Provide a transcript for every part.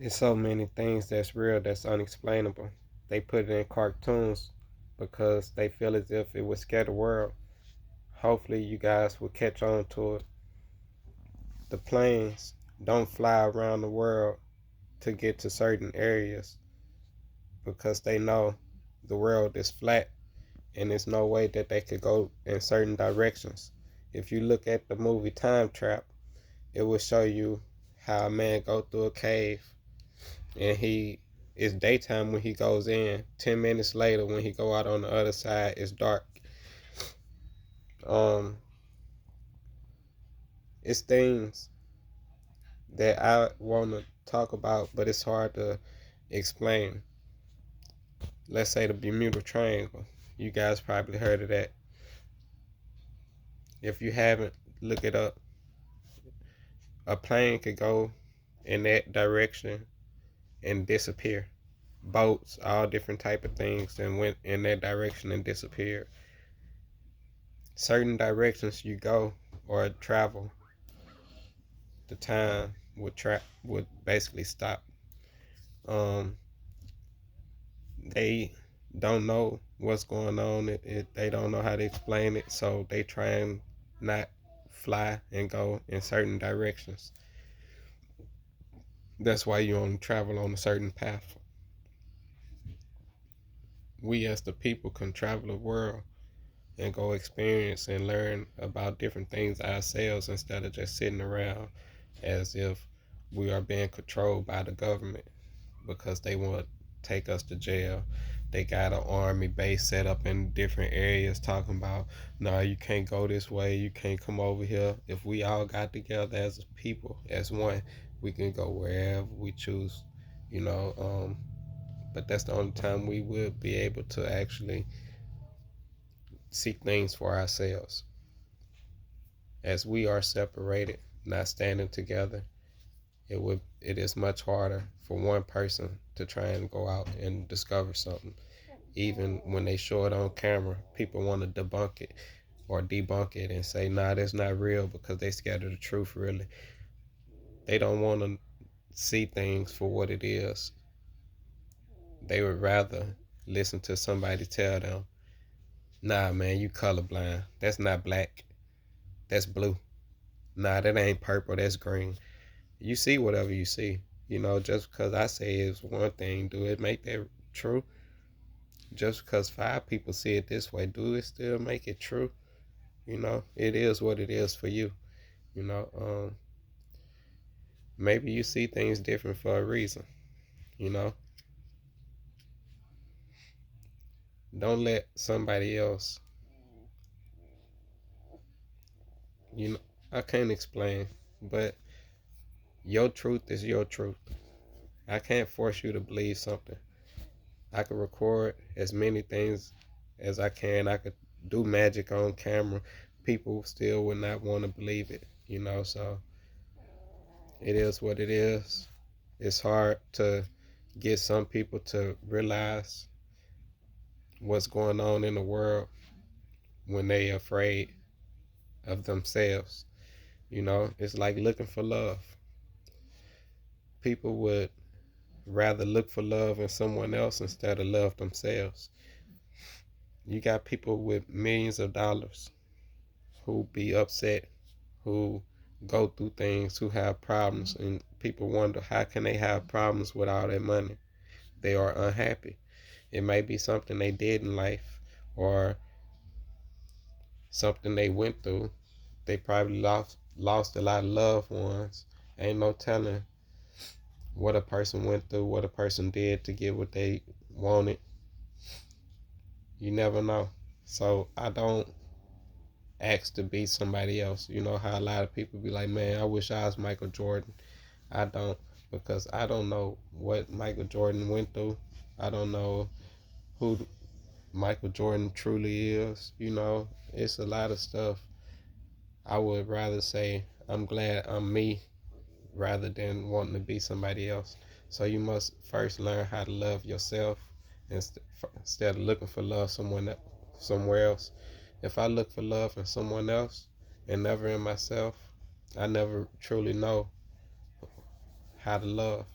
It's so many things that's real that's unexplainable. They put it in cartoons because they feel as if it would scare the world. Hopefully, you guys will catch on to it. The planes don't fly around the world to get to certain areas because they know the world is flat and there's no way that they could go in certain directions. If you look at the movie Time Trap, it will show you how a man go through a cave and he it's daytime when he goes in. 10 minutes later, when he go out on the other side, it's dark. Um, it's things that I want to talk about, but it's hard to explain. Let's say the Bermuda Triangle. You guys probably heard of that. If you haven't, look it up. A plane could go in that direction and disappear. Boats, all different type of things, and went in that direction and disappeared. Certain directions you go or travel, the time would basically stop. Um, they don't know what's going on. They don't know how to explain it, so they try and not fly and go in certain directions. That's why you only travel on a certain path. We as the people can travel the world and go experience and learn about different things ourselves instead of just sitting around as if we are being controlled by the government because they want to take us to jail. They got an army base set up in different areas talking about, no, you can't go this way, you can't come over here. If we all got together as a people, as one, we can go wherever we choose, you know. But that's the only time we would be able to actually seek things for ourselves. As we are separated, not standing together, it is much harder for one person to try and go out and discover something. Even when they show it on camera, people want to debunk it or debunk it and say, nah, that's not real because they scared of the truth really. They don't want to see things for what it is. They would rather listen to somebody tell them, nah man, you colorblind. That's not black. That's blue. Nah, that ain't purple, that's green. You see whatever you see. Just because I say it's one thing, do it make that true? Just because five people see it this way, do it still make it true? It is what it is for you. You know, maybe you see things different for a reason. You know, don't let somebody else. You know, I can't explain, but your truth is your truth. I can't force you to believe something. I can record as many things as I can. I could do magic on camera. People still would not want to believe it, so it is what it is. It's hard to get some people to realize what's going on in the world when they afraid of themselves. It's like looking for love. People would rather look for love in someone else instead of love themselves. You got people with millions of dollars who be upset, who go through things, who have problems, and people wonder how can they have problems with all that money. They are unhappy. It may be something they did in life or something they went through. They probably lost a lot of loved ones. Ain't no telling what a person went through, what a person did to get what they wanted. You never know. So I don't ask to be somebody else. You know how a lot of people be like, man, I wish I was Michael Jordan. I don't, because I don't know what Michael Jordan went through. I don't know who Michael Jordan truly is. It's a lot of stuff. I would rather say I'm glad I'm me rather than wanting to be somebody else. So you must first learn how to love yourself instead of looking for love somewhere else. If I look for love in someone else and never in myself, I never truly know how to love.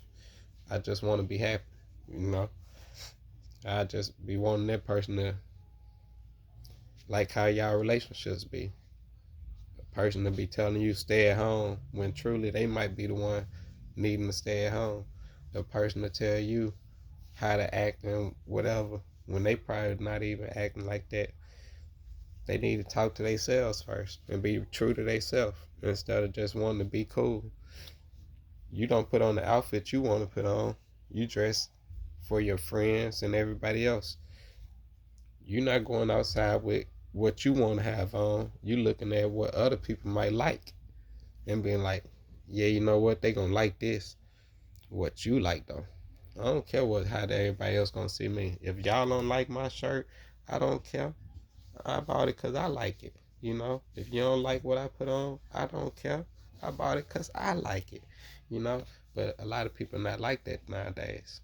I just want to be happy, you know. I just be wanting that person to like how y'all relationships be. A person to be telling you stay at home when truly they might be the one needing to stay at home. The person to tell you how to act and whatever when they probably not even acting like that. They need to talk to themselves first and be true to themselves instead of just wanting to be cool. You don't put on the outfit you want to put on. You dress for your friends and everybody else. You're not going outside with what you want to have on. You looking at what other people might like and being like, yeah, you know what? They gonna like this. What you like though. I don't care what how everybody else gonna see me. If y'all don't like my shirt, I don't care. I bought it cause I like it. You know, if you don't like what I put on, I don't care. I bought it cause I like it. You know, but a lot of people not like that nowadays.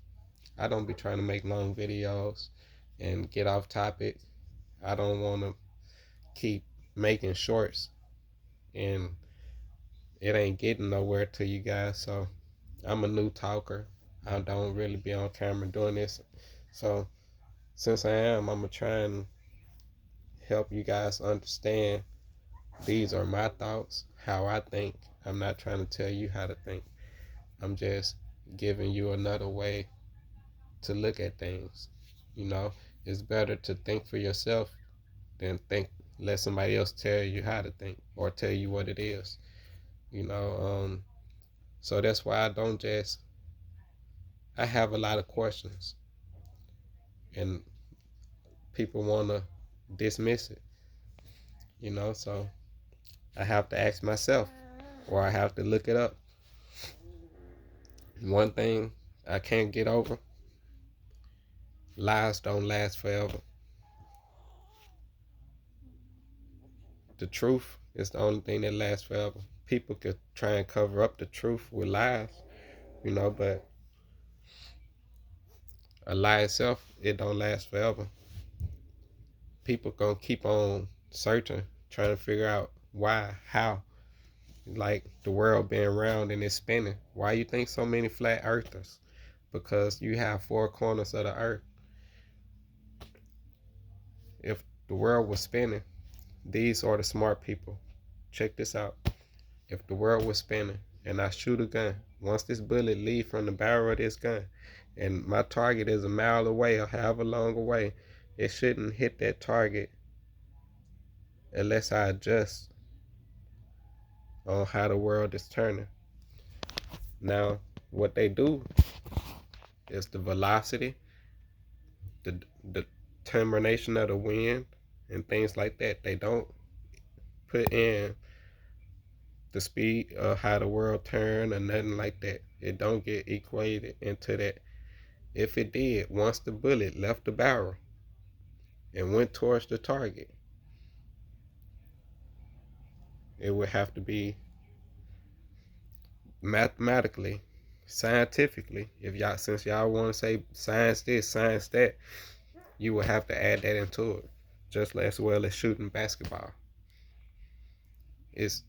I don't be trying to make long videos and get off topic. I don't want to keep making shorts and it ain't getting nowhere to you guys. So I'm a new talker. I don't really be on camera doing this. So since I am, I'm gonna try and help you guys understand these are my thoughts, how I think. I'm not trying to tell you how to think. I'm just giving you another way to look at things. You know, it's better to think for yourself than let somebody else tell you how to think or tell you what it is. You know, so that's why I have a lot of questions and people want to dismiss it, you know, so I have to ask myself or I have to look it up. One thing I can't get over, lies don't last forever. The truth is the only thing that lasts forever. People could try and cover up the truth with lies, you know, but a lie itself, it don't last forever. People gonna keep on searching, trying to figure out why, how. Like the world being round and it's spinning. Why you think so many flat earthers? Because you have four corners of the earth. If the world was spinning, these are the smart people. Check this out. If the world was spinning and I shoot a gun, once this bullet leave from the barrel of this gun and my target is a mile away or however long away, it shouldn't hit that target unless I adjust on how the world is turning. Now, what they do is the velocity, the determination of the wind, and things like that. They don't put in the speed of how the world turn or nothing like that. It don't get equated into that. If it did, once the bullet left the barrel and went towards the target, it would have to be mathematically, scientifically, if y'all since y'all want to say science this, science that, you would have to add that into it. Just as well as shooting basketball. It's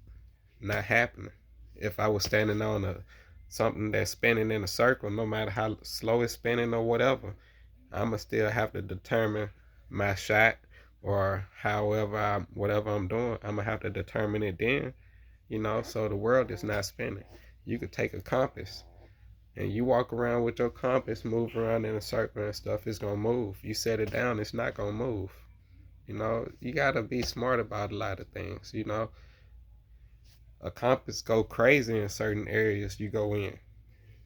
not happening. If I was standing on something that's spinning in a circle, no matter how slow it's spinning or whatever, I'ma still have to determine my shot or whatever I'm doing. I'ma have to determine it then, you know. So the world is not spinning. You could take a compass and you walk around with your compass, move around in a circle and stuff. It's gonna move. You set it down, it's not gonna move. You know, you gotta be smart about a lot of things. You know, a compass go crazy in certain areas you go in.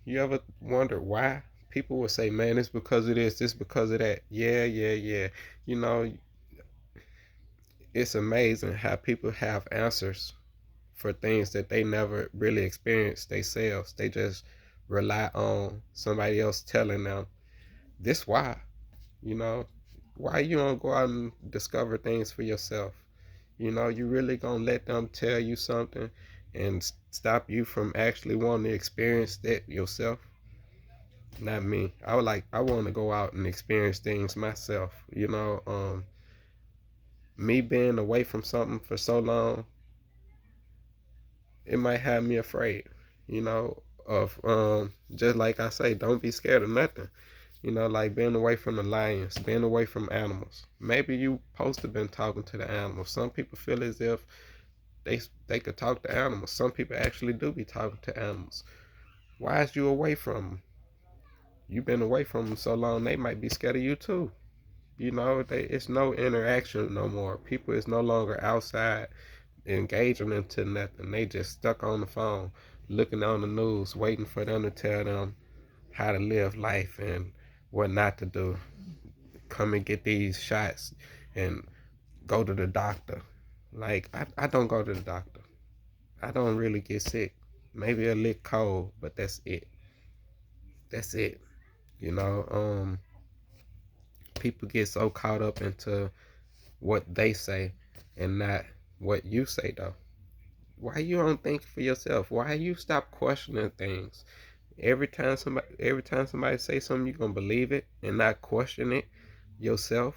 You ever wonder why? People will say, man, it's because of this, it's because of that. Yeah. You know, it's amazing how people have answers for things that they never really experienced themselves. They just rely on somebody else telling them this why. You know, why you don't go out and discover things for yourself? You know, you really gonna let them tell you something and stop you from actually wanting to experience that yourself? Not me. I want to go out and experience things myself. You know, me being away from something for so long, it might have me afraid. You know, of just like I say, don't be scared of nothing. You know, like being away from the lions, being away from animals. Maybe you supposed to been talking to the animals. Some people feel as if they could talk to animals. Some people actually do be talking to animals. Why is you away from them? You've been away from them so long, they might be scared of you too. You know, it's no interaction no more. People is no longer outside engaging into nothing. They just stuck on the phone, looking on the news, waiting for them to tell them how to live life and what not to do. Come and get these shots and go to the doctor. Like, I don't go to the doctor. I don't really get sick. Maybe a little cold, but that's it. That's it. You know, people get so caught up into what they say and not what you say though. Why you don't think for yourself? Why you stop questioning things? Every time somebody say something, you gonna believe it and not question it yourself.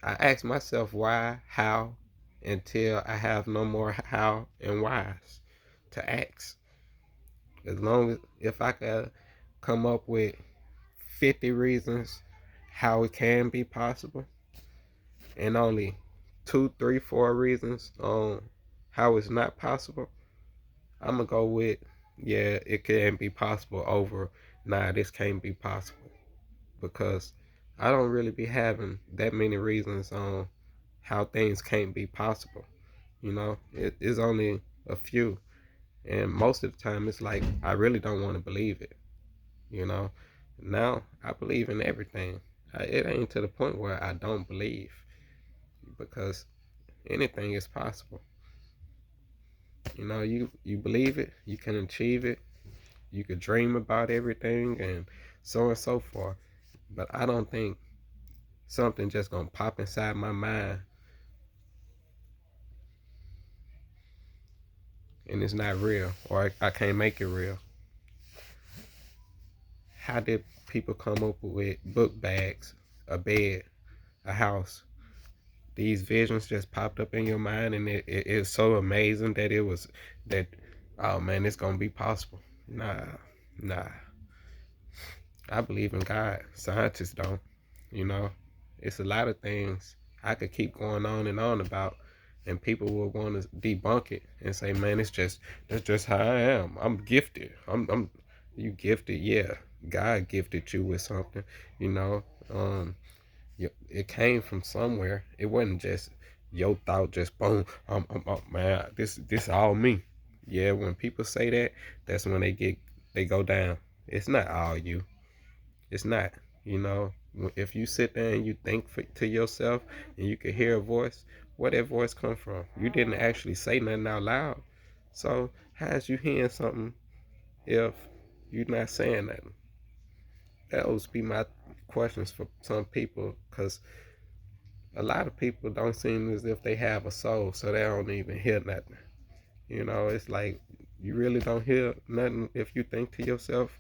I ask myself why, how, until I have no more how and whys to ask. As long as if I could come up with 50 reasons how it can be possible and only two, three, 4 reasons on how it's not possible, I'm gonna go with yeah, it can be possible over nah, this can't be possible because I don't really be having that many reasons on how things can't be possible. You know, it is only a few, and most of the time it's like I really don't want to believe it. You know, now I believe in everything. It ain't to the point where I don't believe because anything is possible. You know, you believe it, you can achieve it, you could dream about everything, and so and so forth. But I don't think something just gonna pop inside my mind and it's not real, or I can't make it real. How did people come up with book bags, a bed, a house? These visions just popped up in your mind, and it is so amazing that it was that. Oh man, it's gonna be possible. Nah, nah. I believe in God. Scientists don't. You know, it's a lot of things I could keep going on about, and people will want to debunk it and say, "Man, that's just how I am. I'm gifted. I'm you gifted, yeah. God gifted you with something. You know, it came from somewhere. It wasn't just your thought, just boom. Man, this all me. Yeah, when people say that, that's when they go down. It's not all you. It's not. You know, if you sit there and you think to yourself and you can hear a voice, where that voice come from? You didn't actually say nothing out loud. So how's you hearing something if you're not saying nothing? That would be my questions for some people, because a lot of people don't seem as if they have a soul, so they don't even hear nothing. You know, it's like you really don't hear nothing if you think to yourself,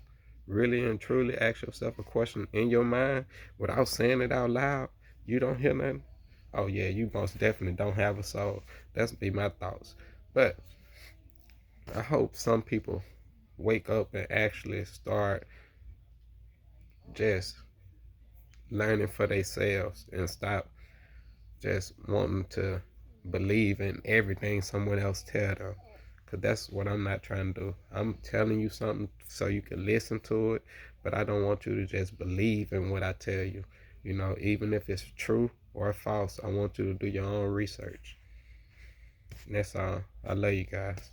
really and truly ask yourself a question in your mind without saying it out loud. You don't hear nothing. Oh yeah, you most definitely don't have a soul. That's be my thoughts. But I hope some people wake up and actually start just learning for themselves and stop just wanting to believe in everything someone else tell them. Cause that's what I'm not trying to do. I'm telling you something so you can listen to it, but I don't want you to just believe in what I tell you. You know, even if it's true or false, I want you to do your own research. And that's all. I love you guys.